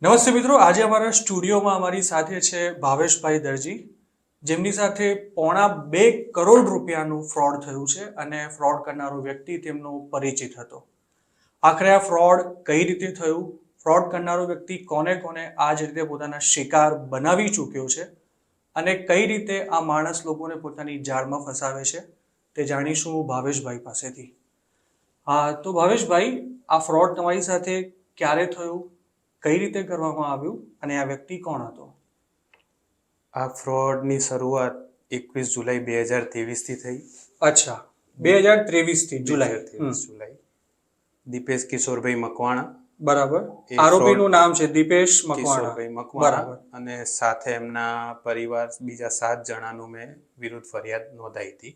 નમસ્તે મિત્રો, આજે અમારા સ્ટુડિયોમાં અમારી સાથે છે ભાવેશભાઈ દરજી, જેમની સાથે ₹2.25 કરોડ ફ્રોડ થયું છે અને ફ્રોડ કરનારો વ્યક્તિ તેમનો પરિચિત હતો. આખરે આ ફ્રોડ કઈ રીતે થયું, ફ્રોડ કરનારો વ્યક્તિ કોને કોને આ જ રીતે પોતાના શિકાર બનાવી ચૂક્યો છે અને કઈ રીતે આ માણસ લોકોને પોતાની જાળમાં ફસાવે છે તે જાણીશું ભાવેશભાઈ પાસેથી. હા, તો ભાવેશભાઈ, આ ફ્રોડ તમારી સાથે ક્યારે થયું, કઈ રીતે કરવામાં આવ્યું અને આ વ્યક્તિ કોણ હતો? આ ફ્રોડની શરૂઆત 21 જુલાઈ 2023 થી થઈ. અચ્છા, 2023 થી જુલાઈ. 2023 જુલાઈ. દીપેશ કિશોરભાઈ મકવાણા, બરાબર. એ આરોપીનું નામ છે દીપેશ મકવાણા. કિશોરભાઈ મકવાણા, બરાબર. અને સાથે એમના પરિવાર બીજા 7 જણાનું મેં વિરુદ્ધ ફરિયાદ નોંધાઈ હતી.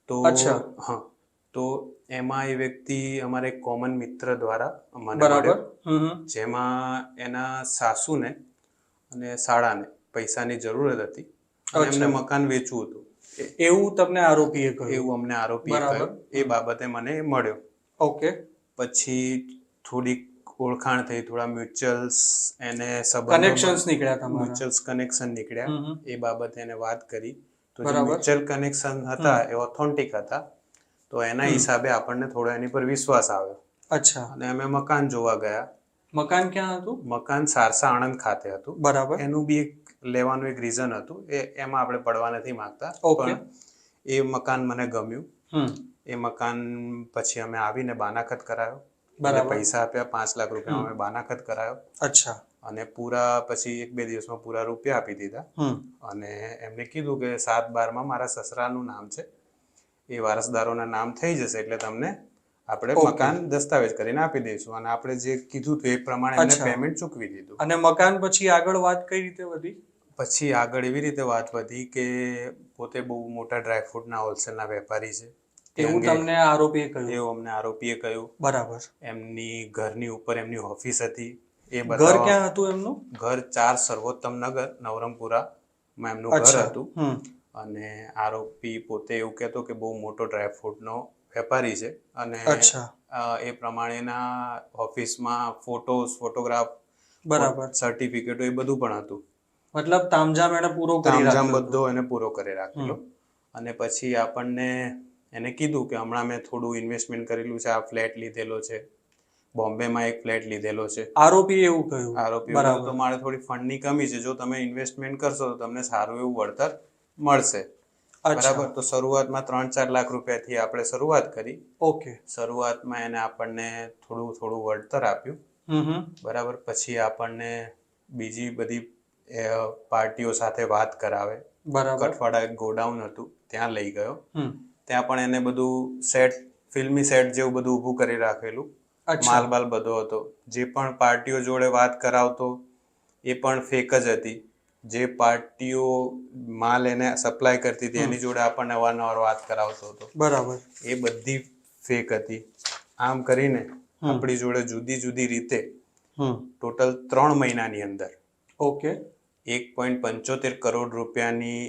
તો અચ્છા. હા, તો એમાં એ વ્યક્તિ અમારે એક કોમન મિત્ર દ્વારા મને બરાબર. મળ્યો, જેમાં એના સાસુને અને શાળાને પૈસાની જરૂરત હતી અને એમને અચ્છા. મકાન વેચવું હતું. એવું તમને આરોપીએ કહ્યું? એવું અમને આરોપીએ બરાબર. કહ્યું. એ બાબતે મને મળ્યો. ઓકે. પછી થોડીક ઓળખાણ થઈ, થોડા મ્યુચ્યુઅલ્સ એને કનેક્શન્સ નીકળ્યા તમારા? મ્યુચ્યુઅલ્સ કનેક્શન નીકળ્યા. એ બાબતે એને વાત કરી તો જે બરાબર. મ્યુચ્યુઅલ કનેક્શન હતા એ ઓથેન્ટિક હતા. તો એના હિસાબે આપણને થોડો એની પર વિશ્વાસ આવ્યો અચ્છા. અને અમે મકાન જોવા ગયા. મકાન ક્યાં હતું? મકાન સારસા આણંદ ખાતે હતું. બરાબર. એનું બી એક લેવાનું એક રીઝન હતું, એમાં આપણે પડવા નથી માંગતા, ઓકે. પણ એ મકાન મને ગમ્યું. એ મકાન પછી અમે આવીને બાનાખત કરાયો. બરાબર. પૈસા આપ્યા, 5 લાખ રૂપિયા અમે બાનાખત કરાયો અચ્છા. અને પૂરા પછી 1-2 દિવસમાં પૂરા રૂપિયા આપી દીધા. અને એમને કીધું કે 7/12 મારા સસરાનું નામ છે, એ વારસદારોના નામ થઈ જશે એટલે તમને આપણે મકાન દસ્તાવેજ કરીને આપી દઈશું. અને આપણે જે કીધું હતું એ પ્રમાણે એમને પેમેન્ટ ચૂકવી દીધું. અને મકાન પછી આગળ વાત કઈ રીતે વધી? પછી આગળ એવી રીતે વાત વધી કે પોતે બહુ મોટા ડ્રાયફ્રૂટના હોલસેલના વેપારી છે એવું તમને આરોપીએ કહ્યું? એવું અમને આરોપીએ કહ્યું. બરાબર. એમની ઘરની ઉપર એમની ઓફિસ હતી. એ ઘર ક્યાં હતું એમનું? ઘર 4 સર્વોત્તમ નગર નવરંગપુરામાં એમનું ઘર હતું. અને આરોપી પોતે એવું કહેતો કે બહુ મોટો ડ્રાયફ્રૂટનો વેપારી છે અને એ પ્રમાણેના ઓફિસમાં ફોટોગ્રાફ, બરાબર, સર્ટિફિકેટો એ બધું પણ હતું. મતલબ તામઝામ એને પૂરો કરી તામઝામ બધો એને પૂરો કરી રાખેલો. અને પછી આપણને એને કીધું કે હમણાં મેં થોડું ઇન્વેસ્ટમેન્ટ કરેલું છે, આ ફ્લેટ લીધેલો છે, બોમ્બેમાં એક ફ્લેટ લીધેલો છે. આરોપી એવું કહ્યું? આરોપી તો મારે થોડી ફંડની કમી છે, જો તમે ઇન્વેસ્ટમેન્ટ કરશો તો તમને સારું એવું વળતર મળશે. બરાબર. તો શરૂઆતમાં 3-4 લાખ રૂપિયાથી આપણે શરૂઆત કરી. ઓકે. શરૂઆતમાં એને આપણને થોડું વળતર આપ્યું. બરાબર. પછી આપણને બીજી બધી પાર્ટીઓ સાથે વાત કરાવે. કઠવાડા એક ગોડાઉન હતું, ત્યાં લઈ ગયો. ત્યાં પણ એને બધું ફિલ્મી સેટ જેવું બધું ઊભું કરી રાખેલું. માલબાલ બધો હતો. જે પણ પાર્ટીઓ જોડે વાત કરાવતો એ પણ ફેક જ હતી. જે પાર્ટીઓ માલ એને સપ્લાય કરતી હતી એની જોડે આપણને અવારનવાર વાત કરાવતો હતો. બરાબર. એ બધી ફેક હતી. આમ કરીને આપણી જોડે જુદી જુદી રીતે ટોટલ 3 મહિનાની અંદર ઓકે 1.75 કરોડ રૂપિયાની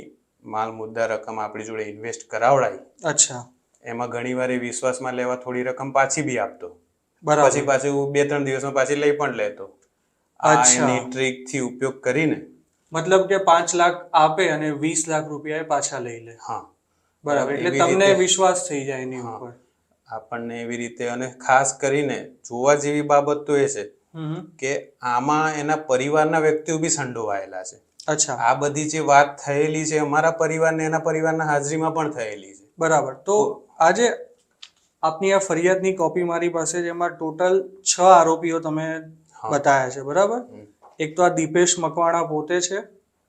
માલ મુદ્દા રકમ આપણી જોડે ઇન્વેસ્ટ કરાવડાવી. અચ્છા. એમાં ઘણી વાર વિશ્વાસમાં લેવા થોડી રકમ પાછી બી આપતો. પછી પાછું 2-3 દિવસમાં પાછી લઈ પણ લેતો. આ એની ટ્રીક થી ઉપયોગ કરીને, મતલબ કે 5 લાખ આપે અને 20 લાખ રૂપિયા પાછા લઈ લે. હા, બરાબર. એટલે તમને વિશ્વાસ થઈ જાય એની ઉપર. આપણને એવી રીતે. અને ખાસ કરીને જોવા જેવી બાબત તો એ છે કે આમાં એના પરિવારના વ્યક્તિઓ બી સંડોવાયેલા છે. અચ્છા. આ બધી જે વાત થયેલી છે અમારા પરિવારને એના પરિવારના હાજરીમાં પણ થયેલી છે. બરાબર. તો આજે આપની આ ફરિયાદની કોપી મારી પાસે છે, એમાં ટોટલ 6 આરોપીઓ તમે બતાવ્યા છે. બરાબર. એક તો આ દીપેશ મકવાણા પોતે છે.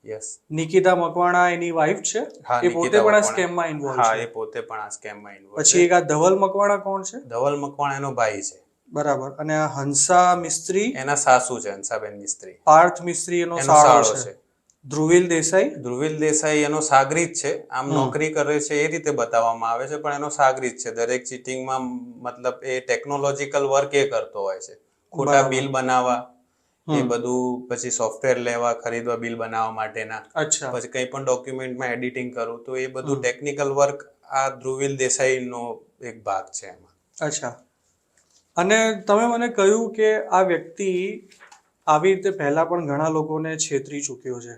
યસ. નિકિતા મકવાણા એની વાઇફ છે. એ પોતે પણ આ સ્કેમમાં ઇન્વોલ્વ છે. હા, એ પોતે પણ આ સ્કેમમાં ઇન્વોલ્વ છે. પછી એક આ ધવલ મકવાણા કોણ છે? ધવલ મકવાણા એનો ભાઈ છે. બરાબર. અને આ હંસા મિસ્ત્રી એના સાસુ છે, હંસાબેન મિસ્ત્રી. પાર્થ મિસ્ત્રી એનો સાળો છે. ધ્રુવિલ દેસાઈ એનો સાગરીત છે. આમ નોકરી કરે છે એ રીતે બતાવવામાં આવે છે, પણ એનો સાગરીત છે. દરેક ચીટિંગમાં મતલબ એ ટેકનોલોજીકલ વર્ક એ કરતો હોય છે. ખોટા બિલ બનાવવા, એ બધું, પછી સોફ્ટવેર લેવા ખરીદવા બિલ બનાવવા માટેના, પછી કંઈ પણ ડોક્યુમેન્ટમાં એડિટિંગ કરવું, તો એ બધું ટેકનિકલ વર્ક આ ધ્રુવિલ દેસાઈનો એક ભાગ છે એમાં. અચ્છા. અને તમે મને કહ્યું કે આ વ્યક્તિ આવી રીતે પહેલા પણ ઘણા લોકોને છેતરી ચૂક્યો છે.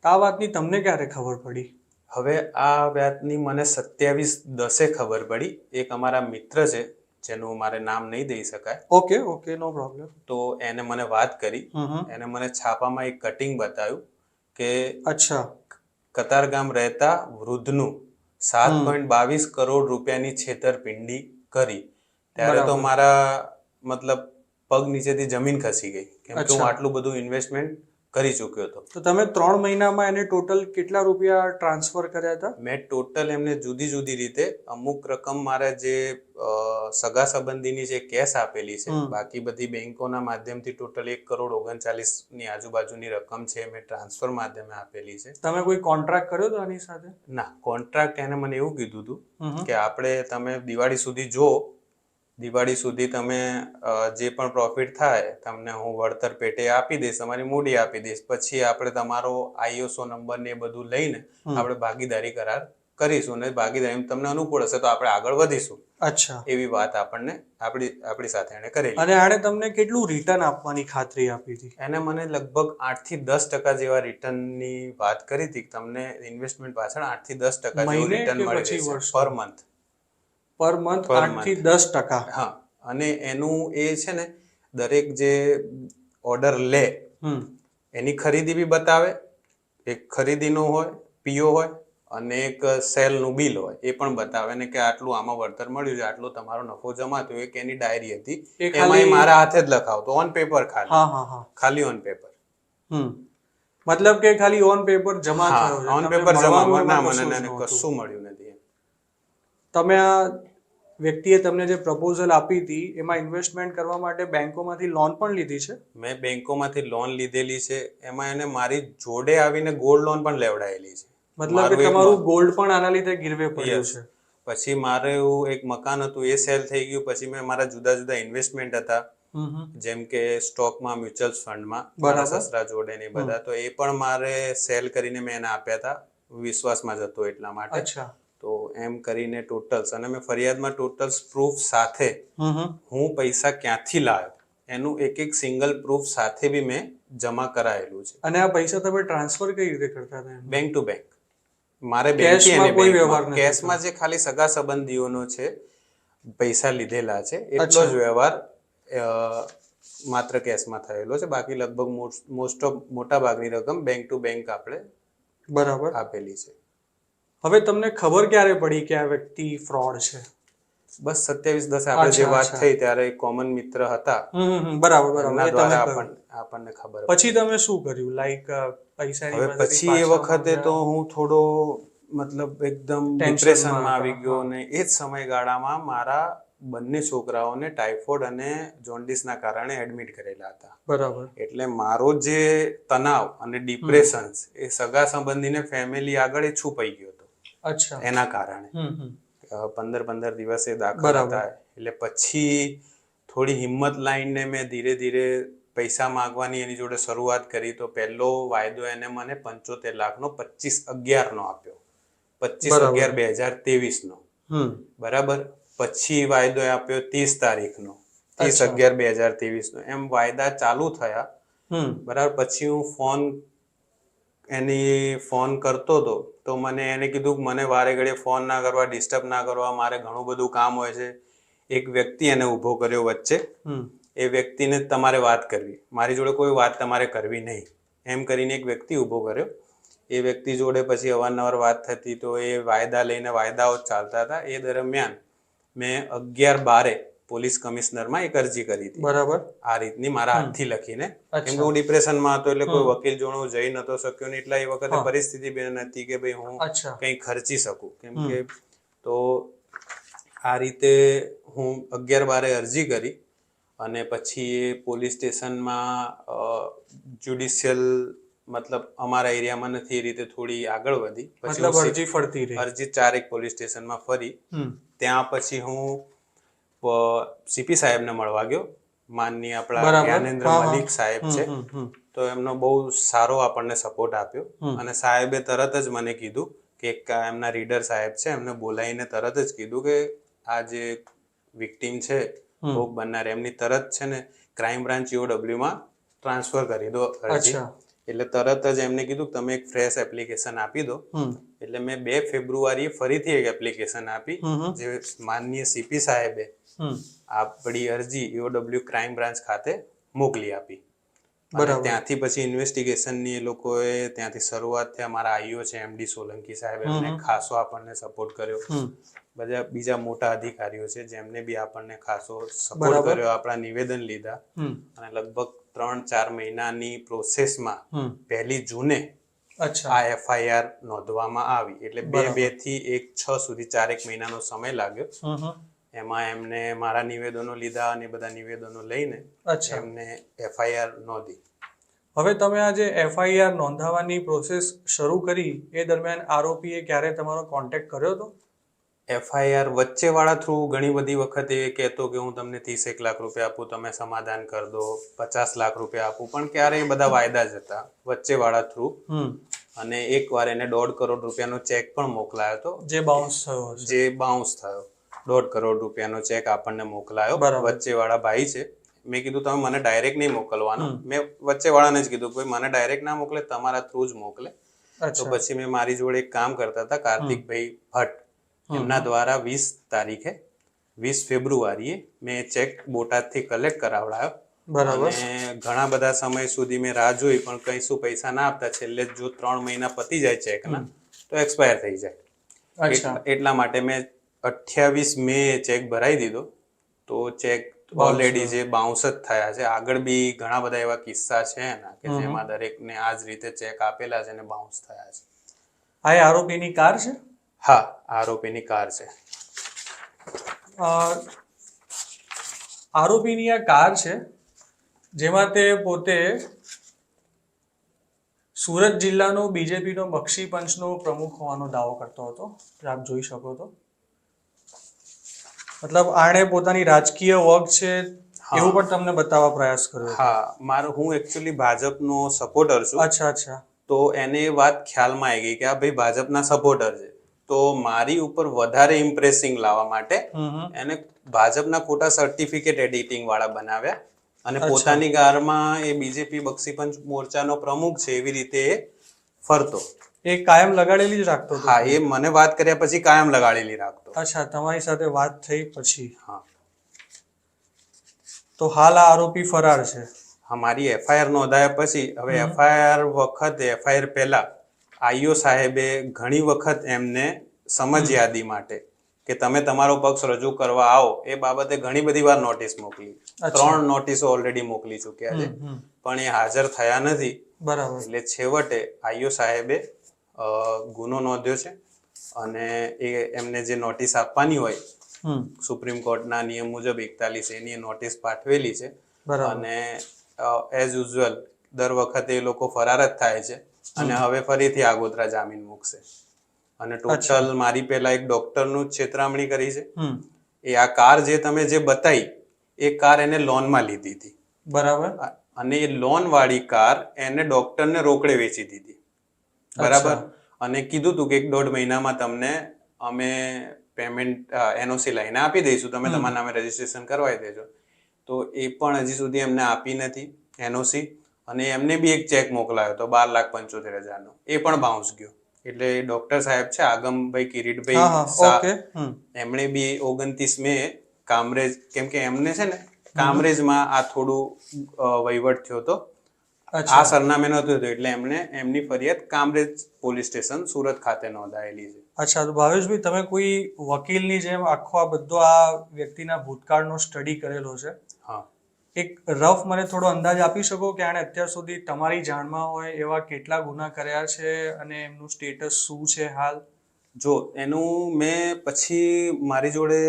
આ વાતની તમને ક્યારે ખબર પડી? હવે આ વાતની મને 27/10 ખબર પડી. એક અમારા મિત્ર છે જેનું મારે નામ નહીં દઈ શકાય. ઓકે, નો પ્રોબ્લેમ. તો એને મને વાત કરી. એને મને છાપામાં એક કટિંગ બતાવ્યું કે અચ્છા, કતારગામ રહેતા વૃદ્ધનું 7.22 કરોડ રૂપિયાની છેતરપિંડી કરી. ત્યારે તો મારા મતલબ પગ નીચેથી જમીન ખસી ગઈ, કેમ કે હું આટલું બધું ઇન્વેસ્ટમેન્ટ કરી ચૂક્યો હતો. તો તમે 3 મહિનામાં એને ટોટલ કેટલા રૂપિયા ટ્રાન્સફર કર્યા હતા? મેં ટોટલ એમને જુદી જુદી રીતે અમુક રકમ મારા જે સગા સંબંધીની જે કેશ આપેલી છે, બાકી બધી બેંકોના માધ્યમથી ટોટલ 1.39 કરોડ ની આજુબાજુની રકમ છે મેં ટ્રાન્સફર માધ્યમે આપેલી છે. તમે કોઈ કોન્ટ્રાક્ટ કર્યો હતો આની સાથે? ના, કોન્ટ્રાક્ટ એને મને એવું કીધું હતું કે આપણે તમે દિવાળી સુધી જો, દિવાળી સુધી તમે જે પણ પ્રોફિટ થાય તમને હું વળતર પેટે આપી દઈશ, તમારી મૂડી આપી દઈશ, પછી આપણે તમારો ISO નંબર ને એ બધું લઈને આપણે ભાગીદારી કરાર કરીશું અને ભાગીદારી તમને અનુકૂળ હશે તો આપણે આગળ વધીશું. અચ્છા, એવી વાત આપણને આપણી સાથે એને કરેલી. અને આણે તમને કેટલું રિટર્ન આપવાની ખાતરી આપી હતી? એને મને લગભગ 8-10% જેવા રિટર્નની વાત કરી હતી. તમને ઇન્વેસ્ટમેન્ટ પાછળ 8-10% જેવું રિટર્ન મળે છે પર મંથ. Per month 8-10%? હા, અને એનું એ છે ને દરેક જે ઓર્ડર લે એની ખરીદી બી બતાવે. એક ખરીદીનો હોય, PO હોય, અને એક સેલનું બિલ હોય એ પણ બતાવે ને કે આટલું આમાં વળતર મળ્યું છે, આટલો તમારો નફો જમા થયો. એક એની ડાયરી હતી, એમાં મારા હાથે જ લખાવતો, ઓન પેપર ખાલી ઓન પેપર. મતલબ કે ખાલી ઓન પેપર જમા થયો છે, ઓન પેપર જમા. ના, મને કશું મળ્યું નથી. તમે આ વ્યક્તિએ તમને જે પ્રપોઝલ આપી હતી એમાં ઇન્વેસ્ટમેન્ટ કરવા માટે બેંકોમાંથી લોન પણ લીધી છે? મેં બેંકોમાંથી લોન લીધેલી છે. એમાં એને મારી જોડે આવીને ગોલ્ડ લોન પણ લેવડાયેલી છે. મતલબ કે તમારું ગોલ્ડ પણ આના લીધે ગીરવે પડ્યું છે? પછી મારે એવું એક મકાન હતું, એ સેલ થઈ ગયું. પછી મેં મારા જુદા જુદા ઇન્વેસ્ટમેન્ટ હતા, જેમ કે સ્ટોકમાં, મ્યુચ્યુઅલ ફંડમાં, મારા સસરા જોડે ને બધા, તો એ પણ મારે સેલ કરીને મેં એને આપ્યા હતા, વિશ્વાસમાં જ હતો એટલા માટે. તો એમ કરીને ટોટલ્સ, અને મેં ફરિયાદમાં ટોટલ્સ પ્રૂફ સાથે હું પૈસા ક્યાંથી લાવ્યો એનું એક સિંગલ પ્રૂફ સાથે બી મેં જમા કરાયેલું છે. અને આ પૈસા તમે ટ્રાન્સફર કઈ રીતે કરતા હતા? Bank to bank. મારે કેશમાં જે ખાલી સગા સંબંધીઓનો છે પૈસા લીધેલા છે એટલો જ વ્યવહાર માત્ર કેશમાં થયેલો છે. બાકી લગભગ મોટા ભાગની રકમ બેંક ટુ બેંક આપણે બરાબર આપેલી છે. હવે તમને ખબર ક્યારે પડી કે આ વ્યક્તિ ફ્રોડ છે? બસ 27/10 આપણે જે વાત થઈ ત્યારે કોમન મિત્ર હતા, બરાબર, એમના દ્વારા આપણને ખબર. પછી તમે શું કર્યું? લાઈક પૈસાની હવે પછી એ વખતે તો હું થોડો મતલબ એકદમ ડિપ્રેશનમાં આવી ગયો, અને એ જ સમયગાળામાં મારા બંને છોકરાઓને ટાઇફોઇડ અને જોન્ડિસના કારણે એડમિટ કરેલા હતા. બરાબર. એટલે મારો જે તણાવ અને ડિપ્રેશન એ સગા સંબંધીને ફેમિલી આગળ એ છુપાઈ ગયો હતો. અચ્છા. એના કારણે 15 દિવસે દાખલ હતા. એટલે પછી થોડી હિંમત લાઈને મેં ધીરે ધીરે પૈસા માંગવાની એની જોડે શરૂઆત કરી. તો પહેલો વાયદો એને મને 75 લાખનો 25/11 આપ્યો, 25/11/2023 બરાબર. પછી વાયદો આપ્યો 30 તારીખનો, 30/11/2023. એમ વાયદા ચાલુ થયા બરાબર. પછી હું ફોન કરતો હતો તો મને એને કીધું કે મને વારે ઘડીએ ફોન ના કરવા, ડિસ્ટર્બ ના કરવા, મારે ઘણું બધું કામ હોય છે. એક વ્યક્તિ એને ઊભો કર્યો વચ્ચે, એ વ્યક્તિને તમારે વાત કરવી, મારી જોડે કોઈ વાત તમારે કરવી નહીં, એમ કરીને એક વ્યક્તિ ઊભો કર્યો. એ વ્યક્તિ જોડે પછી અવારનવાર વાત થતી, તો એ વાયદા લઈને વાયદાઓ ચાલતા હતા. એ દરમિયાન મેં 11/12 પોલીસ કમિશનરમાં એક અરજી કરી હતી, બરાબર, આ રીતની મારા હાથથી લખીને. કેમ કે હું ડિપ્રેશનમાં હતો એટલે કોઈ વકીલ જોડે હું જઈ નતો શક્યો ને, એટલા એ વખતે પરિસ્થિતિ બી નથી કે ભાઈ હું કંઈ ખર્ચી શકું. કેમ કે તો આ રીતે હું 11/12 અરજી કરી, અને પછી એ પોલીસ સ્ટેશનમાં જ્યુડિશિયલ મતલબ અમારા એરિયામાં નથી એ રીતે થોડી આગળ વધી. પછી અરજી 4 પોલીસ સ્ટેશનમાં ફરી. ત્યાં પછી હું CP સાહેબને મળવા ગયો, માનની આપણા જ્ઞાનેન્દ્ર મલિક સાહેબ છે. તો એમનો બહુ સારો આપણને સપોર્ટ આપ્યો, અને સાહેબે તરત જ મને કીધું કે એમના રીડર સાહેબ છે, એમને બોલાવીને તરત જ કીધું કે આ જે વિક્ટીમ છે ભોગ બનનાર, એમની તરત છે ને ક્રાઇમ બ્રાન્ચ EOW માં ટ્રાન્સફર કરી દો અરજી. એટલે તરત જ એમને કીધું કે તમે એક ફ્રેશ એપ્લિકેશન આપી દો. એટલે મેં 2 ફેબ્રુઆરીએ ફરીથી એક એપ્લિકેશન આપી, જે માનનીય સીપી સાહેબે આપણી અરજી EOW ક્રાઇમ બ્રાન્ચ ખાતે મોકલી આપી. ત્યાંથી પછી ઇન્વેસ્ટિગેશનની એ લોકોએ ત્યાંથી શરૂઆત થઈ. અમારા આઈઓ છે MD સોલંકી સાહેબ, એમને ખાસો આપણને સપોર્ટ કર્યો. બધા બીજા મોટા અધિકારીઓ છે જેમને બી આપણને ખાસો સપોર્ટ કર્યો, આપણા નિવેદન લીધા, અને લગભગ 3-4 મહિનાની પ્રોસેસમાં 1 જૂને આ FIR નોંધવામાં આવી. એટલે 2 થી 1-6 સુધી 4 મહિનાનો સમય લાગ્યો. એમાં એમને મારા નિવેદનો લીધા અને બધા નિવેદનો લઈને એમને FIR નોંધી. હવે તમે આ જે FIR નોંધાવવાની પ્રોસેસ શરૂ કરી એ દરમિયાન આરોપીએ ક્યારે તમારો કોન્ટેક્ટ કર્યો હતો? FIR વચ્ચેવાળા થ્રુ ઘણી બધી વખત એ કહેતો કે હું તમને 30 લાખ રૂપિયા આપું, તમે સમાધાન કરી દો, 50 લાખ રૂપિયા આપું, પણ ક્યારેય બધા વાયદા જ હતા વચ્ચેવાળા થ્રુ. અને એકવાર એને 1.5 કરોડ રૂપિયાનો ચેક પણ મોકલાયો હતો, જે બાઉન્સ થયો. 1.5 કરોડ રૂપિયાનો ચેક આપણને મોકલાયો. વચ્ચેવાળા ભાઈ છે. મેં કીધું તમે મને ડાયરેક્ટ નહીં મોકલવાનો. મેં વચ્ચેવાળાને જ કીધું ભાઈ મને ડાયરેક્ટ ના મોકલે, તમારા થ્રુ જ મોકલે. તો પછી મેં મારી જોડે એક કામ કરતા હતા કાર્તિકભાઈ ભટ્ટ, એમના દ્વારા 20 ફેબ્રુઆરીએ મેં ચેક બોટાદથી કલેક્ટ કરાવડાયો. અને ઘણા બધા સમય સુધી મેં રાહ જોઈ, પણ કઈ શું પૈસા ના આપતા. છેલ્લે જો 3 મહિના પતી જાય ચેકના તો એક્સપાયર થઈ જાય. એટલા માટે મેં 28 મે ચેક ભરાઈ દીધો. તો ચેક ઓલરેડી જે બાઉન્સ જ થયા છે. આગળ બી ઘણા બધા એવા કિસ્સા છે એના કે જેમાં દરેકને આ જ રીતે ચેક આપેલા છે અને બાઉન્સ થયા છે. આ આરોપીની કાર છે? હા, આરોપીની કાર છે. આરોપીની આ કાર છે જેમાં તે પોતે સુરત જિલ્લાનો બીજેપીનો બક્ષી પંચનો પ્રમુખ હોવાનો દાવો કરતો હતો. આપ જોઈ શકો છો. મતલબ આણે પોતાની રાજકીય વર્ગ છે એવું પણ તમને બતાવવા પ્રયાસ કર્યો. હા, હું એકચ્યુઅલી ભાજપનો સપોર્ટર છું. અચ્છા. તો એને વાત ખ્યાલમાં આવી ગઈ કે આ ભાઈ ભાજપના સપોર્ટર છે. તો મારી ઉપર વધારે ઇમ્પ્રેસિંગ લાવવા માટે એને ભાજપના ખોટા સર્ટિફિકેટ એડિટિંગ વાળા બનાવ્યા, અને પોતાની કારમાં એ બીજેપી બક્ષીપંચ મોરચાનો પ્રમુખ છે એવી રીતે ફરતો. એ કાયમ લગાડેલી જ રાખતો? હા, એ મને વાત કર્યા પછી કાયમ લગાડેલી રાખતો. અચ્છા, તમારી સાથે વાત થઈ પછી? હા. તો હાલ આ આરોપી ફરાર છે? હા, મારી FIR નોંધાયા પછી, હવે FIR પહેલા આઈઓ સાહેબે ઘણી વખત એમને સમજ યાદી માટે કે તમે તમારો પક્ષ રજૂ કરવા આવો એ બાબતે ઘણી બધી વાર નોટિસ મોકલી. 3 નોટિસો ઓલરેડી મોકલી ચૂક્યા છે, પણ એ હાજર થયા નથી. બરાબર. એટલે છેવટે આઈઓ સાહેબે ગુનો નોંધ્યો છે, અને એમને જે નોટિસ આપવાની હોય સુપ્રીમ કોર્ટના નિયમ મુજબ 41 એની નોટિસ પાઠવેલી છે. અને એઝ યુઝ્યુઅલ દર વખતે એ લોકો ફરાર જ થાય છે, અને હવે ફરીથી આગોતરા જામીન મૂકશે. અને ટોટલ મારી પહેલા એક ડોક્ટરનું જ છેતરામણી કરી છે. એ આ કાર જે તમે જે બતાવી એ કાર એને લોનમાં લીધી હતી. બરાબર. અને એ લોન વાળી કાર એને ડોક્ટરને રોકડે વેચી દીધી. બરાબર. અને કીધું હતું કે 1-1.5 મહિનામાં તમને અમે પેમેન્ટ NOC લઈને આપી દઈશું, તમે તમારા નામે રજીસ્ટ્રેશન કરવાઈ દેજો. તો એ પણ હજી સુધી એમને આપી નથી NOC. અને એમને બી એક ચેક મોકલાયો હતો 12,75,000નો, એ પણ બાઉન્સ ગયો. એટલે ડોક્ટર સાહેબ છે આગમભાઈ કિરીટભાઈ, એમણે બી 29 મે કામરેજ, કેમ કે એમને છે ને કામરેજમાં આ થોડું વહીવટ થયો હતો, આ સરનામે નહોતું થયું, એટલે એમણે એમની ફરિયાદ કામરેજ પોલીસ સ્ટેશન સુરત ખાતે નોંધાયેલી છે. અચ્છા, તો ભાવેશભાઈ તમે કોઈ વકીલની જેમ આખો આ બધો આ વ્યક્તિના ભૂતકાળનો સ્ટડી કરેલો છે? હા. એક રફ મને થોડો અંદાજ આપી શકો કે આણે અત્યાર સુધી તમારી જાણમાં હોય એવા કેટલા ગુના કર્યા છે અને એમનું સ્ટેટસ શું છે હાલ? જો એનું મેં પછી મારી જોડે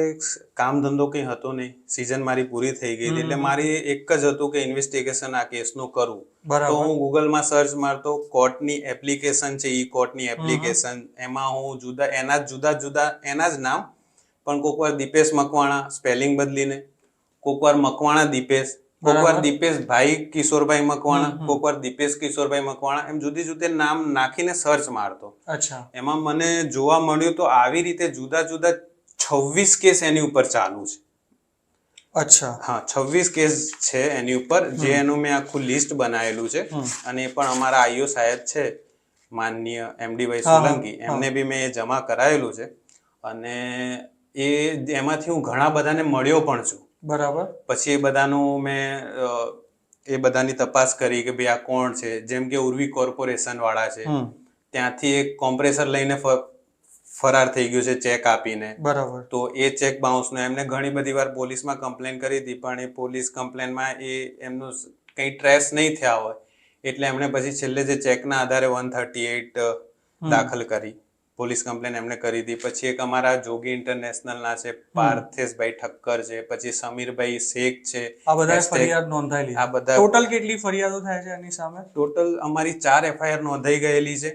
કામ ધંધો કંઈ હતો નહીં, સિઝન મારી પૂરી થઈ ગઈ હતી, એટલે મારી એક જ હતું કે ઇન્વેસ્ટિગેશન આ કેસનું કરવું. તો હું ગૂગલમાં સર્ચ મારતો, કોર્ટની એપ્લિકેશન છે, ઈ કોર્ટની એપ્લિકેશન, એમાં હું એના જ નામ, પણ કોક વાર દીપેશ મકવાણા સ્પેલિંગ બદલીને, કોક વાર મકવાણા દીપેશ, કોક વાર દીપેશ ભાઈ કિશોરભાઈ મકવાણા, કોક વાર દીપેશ કિશોરભાઈ મકવાણા, એમ જુદી જુદી નામ નાખીને સર્ચ મારતો. અચ્છા. એમાં મને જોવા મળ્યું તો આવી રીતે જુદા જુદા 26 કેસ એની ઉપર ચાલુ છે. અચ્છા. હા, 26 કેસ છે એની ઉપર, જે એનું મેં આખું લિસ્ટ બનાવેલું છે. અને એ પણ અમારા આઈઓ સાહેબ છે માનનીય MD ભાઈ સોલંકી, એમને બી મેં જમા કરાયેલું છે. અને એમાંથી હું ઘણા બધાને મળ્યો પણ છું. બરાબર. પછી એ બધાનું મેં એ બધાની તપાસ કરી કે ભાઈ આ કોણ છે. જેમ કે ઉર્વી કોર્પોરેશન વાળા છે, ત્યાંથી એક કોમ્પ્રેસર લઈને ફરાર થઈ ગયું છે ચેક આપીને. બરાબર. તો એ ચેક બાઉન્સનો એમને ઘણી બધી વાર પોલીસમાં કમ્પ્લેન કરી હતી, પણ એ પોલીસ કમ્પ્લેનમાં એમનું કંઈ ટ્રેસ નહીં થયા હોય, એટલે એમણે પછી છેલ્લે જે ચેકના આધારે 138 દાખલ કરી, પોલીસ કમ્પ્લેન એમને કરી હતી. પછી એક અમારા જોગી ઇન્ટરનેશનલના છે પાર્થેશભાઈ ઠક્કર છે, પછી સમીરભાઈ શેખ છે. આ બધા ફરિયાદ નોંધાયેલી. આ બધા ટોટલ કેટલી ફરિયાદો થાય છે એની સામે? ટોટલ અમારી 4 FIR નોંધાઈ ગયેલી છે.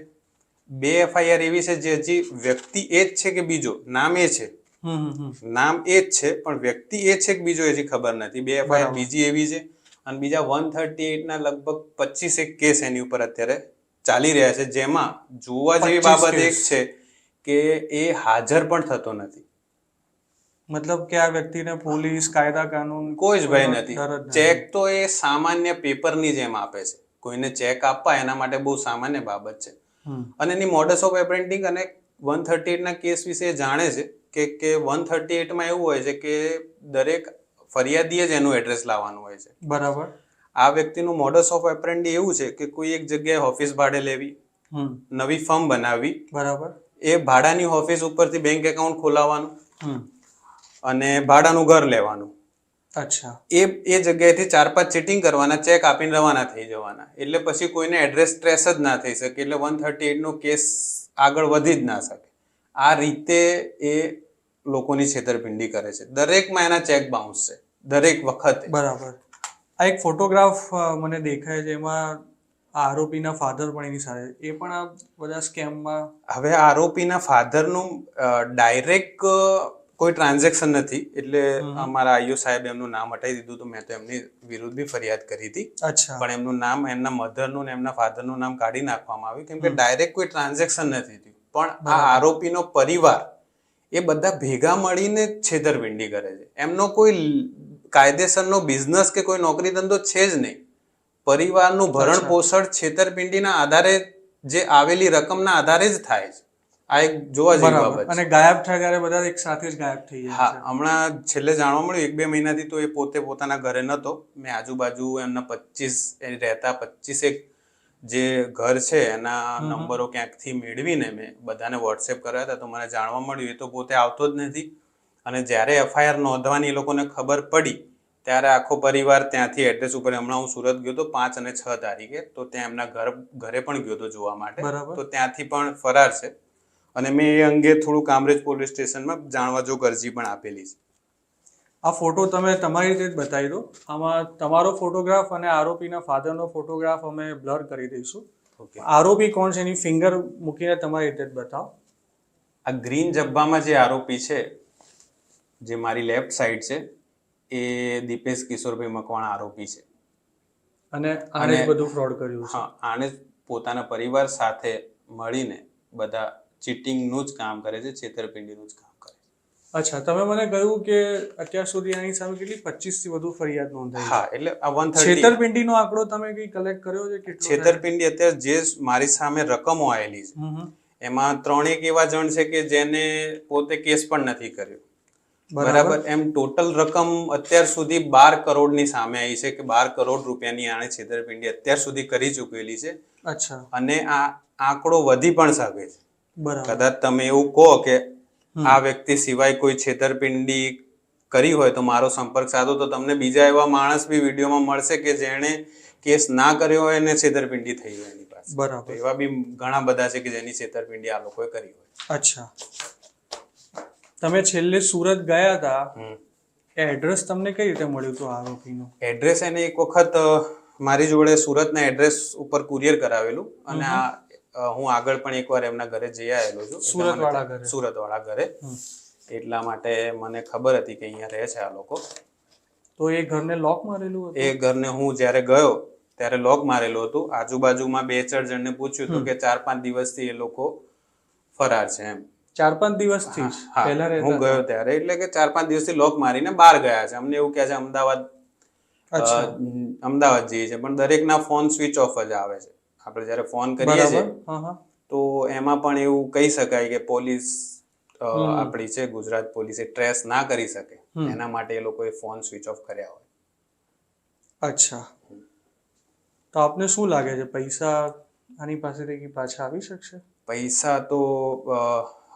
2 FIR એવી છે જે હજી વ્યક્તિ એ જ છે કે બીજો, નામ એ છે, નામ એ જ છે, પણ વ્યક્તિ એ છે કે બીજો હજી ખબર નથી. 2 FIR બીજી એવી છે. અને બીજા 138 ના લગભગ 25 કેસ એની ઉપર અત્યારે ચાલી રહ્યા છે, જેમાં જોવા જેવી બાબત એક છે કે એ હાજર પણ થતો નથી. મતલબ કે આ વ્યક્તિને પોલીસ, કાયદા કાનૂન કોઈ જ ભય નથી. ચેક તો એ સામાન્ય પેપરની જેમ આપે છે. કોઈને ચેક આપવા એના માટે બહુ સામાન્ય બાબત છે. અને એની મોડસ ઓફ ઓપરેન્ડિંગ અને 138 ના કેસ વિશે જાણે છે કે 138 માં એવું હોય છે કે દરેક ફરિયાદીએ જ એનું એડ્રેસ લાવવાનું હોય છે. બરાબર. આ વ્યક્તિનું મોડસ ઓફ ઓપરેન્ડી એવું છે કે કોઈ એક જગ્યાએ ઓફિસ ભાડે લેવી, નવી ફર્મ બનાવવી, બરાબર, એ ભાડાની ઓફિસ ઉપરથી બેંક એકાઉન્ટ ખોલાવવાનું અને ભાડાનું ઘર લેવાનું. અચ્છા. એ જગ્યાએથી 4-5 ચીટિંગ કરવાના, ચેક આપીને રવાના થઈ જવાના. એટલે પછી કોઈને એડ્રેસ ટ્રેસ જ ના થઈ શકે, એટલે 138 નો કેસ આગળ વધી જ ના શકે. આ રીતે એ લોકોની છેતરપિંડી કરે છે. દરેકમાં એના ચેક બાઉન્સ છે, દરેક વખતે. બરાબર. આ એક ફોટોગ્રાફ મને દેખાય છે, એમાં આરોપીના ફાધર પણ એની સાથે, એ પણ આ બધા સ્કેમમાં. હવે આરોપીના ફાધરનું ડાયરેક્ટ કોઈ ટ્રાન્ઝેક્શન નથી, એટલે અમારા આઈઓ સાહેબ એમનું નામ હટાવી દીધું હતું. મેં તો એમની વિરુદ્ધ બી ફરિયાદ કરી હતી. અચ્છા. પણ એમનું નામ, એમના મધરનું ને એમના ફાધરનું નામ કાઢી નાખવામાં આવ્યું, કેમ કે ડાયરેક્ટ કોઈ ટ્રાન્ઝેક્શન નથી થયું. પણ આ આરોપીનો પરિવાર એ બધા ભેગા મળીને છેતરપિંડી કરે છે. એમનો કોઈ કાયદેસરનો બિઝનેસ કે કોઈ નોકરી ધંધો છે જ નહીં. પરિવારનું ભરણ પોષણ છેતરપિંડીના આધારે, જે આવેલી રકમના આધારે જ થાય છે. આ એક જોવા જેવી બાબત છે. અને ગાયબ થાય ત્યારે બધા એક સાથે જ ગાયબ થઈ જાય છે. હા, હમણાં છેલ્લે જાણવા મળ્યું 1-2 મહિનાથી તો એ પોતે પોતાના ઘરે નતો. મેં આજુબાજુ એમના 25 રહેતા 25 જે ઘર છે એના નંબરો ક્યાંકથી મેળવીને મેં બધાને વોટ્સએપ કર્યા હતા. તો મને જાણવા મળ્યું એ તો પોતે આવતો જ નથી. અને જ્યારે FIR નોંધવાની એ લોકોને ખબર પડી, ત્યારે આખો પરિવાર ત્યાંથી એડ્રેસ ઉપર, હમણાં હું સુરત ગયો હતો 5 અને 6 તારીખે, તો ત્યાં એમના ઘરે પણ ગયો હતો જોવા માટે. તો ત્યાંથી પણ ફરાર છે. અને મેં એ અંગે થોડું કામરેજ પોલીસ સ્ટેશનમાં જાણવા જોગ અરજી પણ આપેલી છે. આ ફોટો તમે તમારી રીતે જ બતાવી દો. આમાં તમારો ફોટોગ્રાફ અને આરોપીના ફાધરનો ફોટોગ્રાફ અમે બ્લર કરી દઈશું. આરોપી કોણ છે એની ફિંગર મૂકીને તમારી રીતે જ બતાવો. આ ગ્રીન જબ્બામાં જે આરોપી છે, જે મારી લેફ્ટ સાઈડ છે, એ દીપેશ કિશોરભાઈ મકવાણા આરોપી છે. અને આને જ બધું ફ્રોડ કર્યું છે. હા, આને પોતાના પરિવાર સાથે મળીને બધા ચીટિંગનું જ કામ કરે છે, છેતરપિંડીનું જ કામ કરે છે. અચ્છા, તમે મને કહ્યું કે અત્યાર સુધી આની સામે કેટલી 25 થી વધુ ફરિયાદ નોંધાઈ? હા, એટલે આ 130 છેતરપિંડીનો આંકડો તમે કઈ કલેક્ટ કર્યો છે કેટલો? છેતરપિંડી અત્યારે જે મારી સામે રકમો આવેલી છે, એમાં 3 એવા જણ છે કે જેને પોતે કેસ પણ નથી કર્યો. બરાબર. એમ ટોટલ રકમ અત્યાર સુધી 12 કરોડની સામે આવી છે, કે 12 કરોડ રૂપિયાની આણે છેતરપિંડી અત્યાર સુધી કરી ચૂકેલી છે. અચ્છા. અને આ આંકડો વધી પણ શકે છે. બરાબર. કદાચ તમે એવું કહો કે આ વ્યક્તિ સિવાય કોઈ છેતરપિંડી કરી હોય તો મારો સંપર્ક સાધો, તો તમને બીજા એવા માણસ બી વિડીયોમાં મળશે કે જેણે કેસ ના કર્યો હોય અને છેતરપિંડી થઈ હોય એની પાસે. બરાબર. એવા બી ઘણા બધા છે કે જેની છેતરપિંડી આ લોકોએ કરી હોય. અચ્છા, તમે છેલ્લે સુરત ગયા હતા, એડ્રેસ તમને કઈ રીતે મળ્યું હતું આરોપીનું? એડ્રેસ એને એક વખત મારી જોડે સુરતના એડ્રેસ ઉપર કુરિયર કરાવેલું, અને હું આગળ પણ એકવાર એમના ઘરે જઈ આવેલો છું, સુરતવાળા ઘરે. એટલા માટે મને ખબર હતી કે અહીંયા રહે છે આ લોકો. તો એ ઘરને લોક મારેલું હતું? એ ઘરને હું જ્યારે ગયો ત્યારે લોક મારેલું હતું. આજુબાજુમાં 2-4 જણને પૂછ્યું તો કે 4-5 દિવસથી એ લોકો ફરાર છે એમ. 4-5 દિવસથી જ હા, પહેલા રહેતા હું ગયો ત્યારે એટલે કે 4-5 દિવસથી લોક મારીને બહાર ગયા છે. અમને એવું કહે છે અમદાવાદ જઈએ છે, પણ દરેકના ફોન સ્વિચ ઓફ જ આવે છે. આપણે જ્યારે ફોન કરીએ છીએ તો એમાં પણ એવું કહી શકાય કે પોલીસ આપણી છે ગુજરાત પોલીસ એ ટ્રેસ ના કરી શકે એના માટે એ લોકોએ ફોન સ્વિચ ઓફ કર્યા હોય. અચ્છા, તો આપને શું લાગે છે પૈસા આની પાસેથી પાછા આવી શકશે? પૈસા તો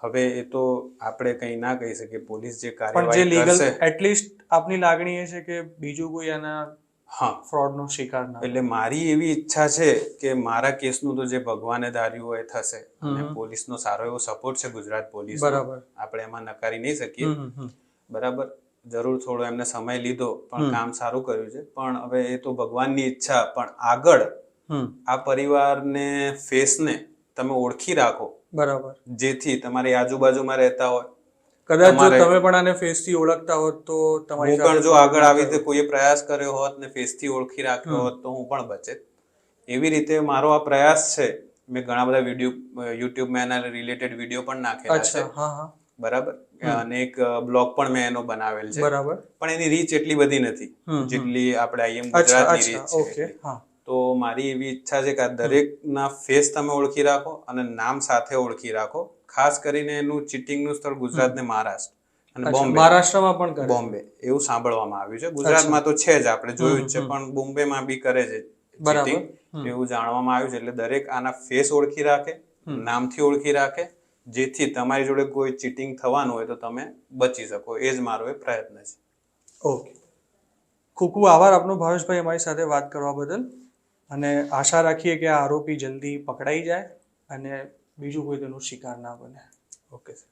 હવે એ તો આપણે કંઈ ના કહી શકીએ. પોલીસ જે પણ જે કાર્યવાહી લીગલ કરશે, એટલીસ્ટ આપની લાગણી એ છે કે બીજું કોઈ આના ફ્રોડનો શિકાર ના. એટલે મારી એવી ઈચ્છા છે કે મારા કેસનું તો જે ભગવાને ધાર્યું હોય થશે, અને પોલીસનો સારો એવો સપોર્ટ છે ગુજરાત પોલીસ, બરાબર, આપણે એમાં નકારી નહીં શકીએ. બરાબર, જરૂર થોડો એમને સમય લીધો પણ કામ સારું કર્યું છે. પણ હવે એ તો ભગવાનની ઈચ્છા. પણ આગળ આ પરિવારને ફેસને તમે ઓળખી રાખો, બરાબર, જેથી તમારી આજુબાજુમાં રહેતા હોય, કદાચ જો તમે પણ આને ફેસથી ઓળખતા હોત તો તમારી હું પણ જો આગળ આવી રીતે કોઈએ પ્રયાસ કર્યો હોત ને ફેસથી ઓળખી રાખ્યો હોત તો હું પણ બચે. એવી રીતે મારો આ પ્રયાસ છે. મેં ઘણા બધા વિડીયો યુટ્યુબમાં એના રિલેટેડ વિડીયો પણ નાખેલા છે. બરાબર, અને એક બ્લોગ પણ મેં એનો બનાવેલ છે. બરાબર, પણ એની રીચ એટલી બધી નથી જેટલી આપણે આઈએમ ગુજરાતની રીચ છે. તો મારી એવી ઈચ્છા છે કે આ દરેકના ફેસ તમે ઓળખી રાખો અને નામ સાથે ઓળખી રાખો. ખાસ કરીને એનું ચીટિંગનું સ્થળ ગુજરાત ને મહારાષ્ટ્ર અને બોમ્બે. મહારાષ્ટ્રમાં પણ બોમ્બે એવું સાંભળવામાં આવ્યું છે. ગુજરાતમાં તો છે જ, આપણે જોયું જ છે, પણ બોમ્બેમાં બી કરે છે ચીટિંગ એવું જાણવામાં આવ્યું છે. એટલે દરેક આના ફેસ ઓળખી રાખે, નામથી ઓળખી રાખે, જેથી તમારી જોડે કોઈ ચીટિંગ થવાનું હોય તો તમે બચી શકો. એ જ મારો એ પ્રયત્ન છે. ઓકે, ખૂબ ખૂબ આભાર આપનો ભાવેશભાઈ અમારી સાથે વાત કરવા બદલ, અને આશા રાખીએ કે આ આરોપી જલ્દી પકડાઈ જાય અને બીજું કોઈ તેનો શિકાર ના બને. Okay sir.